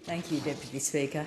Thank you, Deputy Speaker.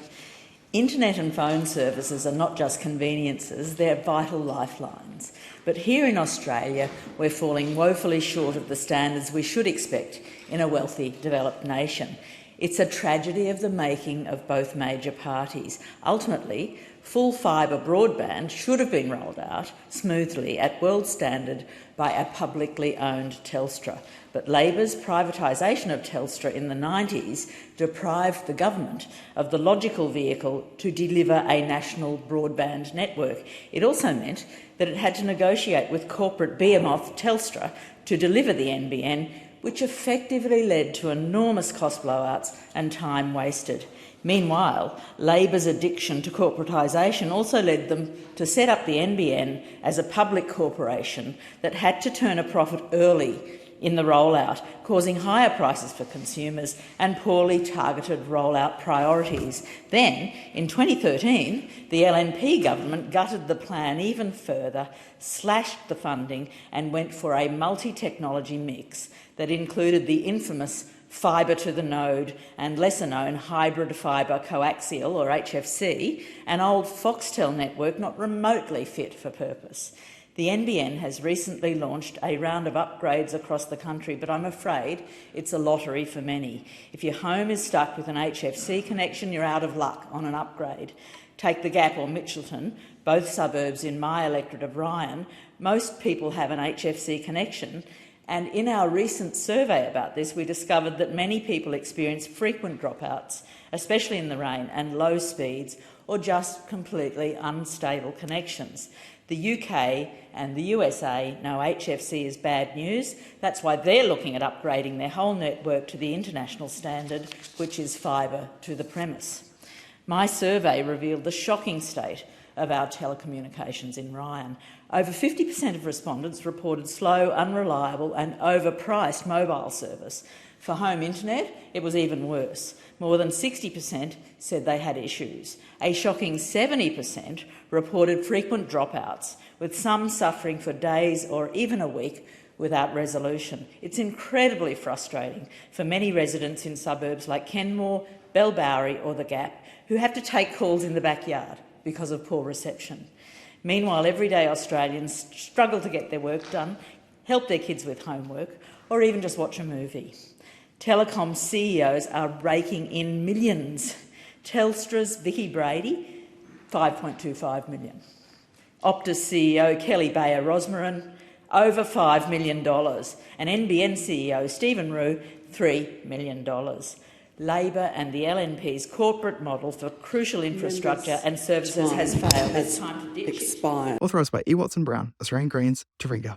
Internet and phone services are not just conveniences, they're vital lifelines. But here in Australia, we're falling woefully short of the standards we should expect in a wealthy, developed nation. It's a tragedy of the making of both major parties. Ultimately, full fibre broadband should have been rolled out smoothly at world standard by a publicly owned Telstra. But Labor's privatisation of Telstra in the 90s deprived the government of the logical vehicle to deliver a national broadband network. It also meant that it had to negotiate with corporate behemoth Telstra to deliver the NBN, which effectively led to enormous cost blowouts and time wasted. Meanwhile, Labor's addiction to corporatisation also led them to set up the NBN as a public corporation that had to turn a profit early in the rollout, causing higher prices for consumers and poorly targeted rollout priorities. Then, in 2013, the LNP government gutted the plan even further, slashed the funding and went for a multi-technology mix that included the infamous fibre to the node and lesser-known hybrid fibre coaxial, or HFC, an old Foxtel network not remotely fit for purpose. The NBN has recently launched a round of upgrades across the country, but I'm afraid it's a lottery for many. If your home is stuck with an HFC connection, you're out of luck on an upgrade. Take the Gap or Mitchelton, both suburbs in my electorate of Ryan. Most people have an HFC connection, and in our recent survey about this, we discovered that many people experience frequent dropouts, especially in the rain, and low speeds, or just completely unstable connections. The UK and the USA know HFC is bad news. That's why they're looking at upgrading their whole network to the international standard, which is fibre to the premise. My survey revealed the shocking state of our telecommunications in Ryan. Over 50% of respondents reported slow, unreliable and overpriced mobile service. For home internet, it was even worse. More than 60% said they had issues. A shocking 70% reported frequent dropouts, with some suffering for days or even a week without resolution. It's incredibly frustrating for many residents in suburbs like Kenmore, Bellbowrie or the Gap, who have to take calls in the backyard because of poor reception. Meanwhile, everyday Australians struggle to get their work done, help their kids with homework, or even just watch a movie. Telecom CEOs are raking in millions. Telstra's Vicky Brady, $5.25 million. Optus CEO Kelly Bayer Rosmarin, over $5 million. And NBN CEO Stephen Rue, $3 million. Labor and the LNP's corporate model for crucial infrastructure and services has failed. It's time to ditch it. Authorised by E. Watson Brown, Australian Greens, Taringa.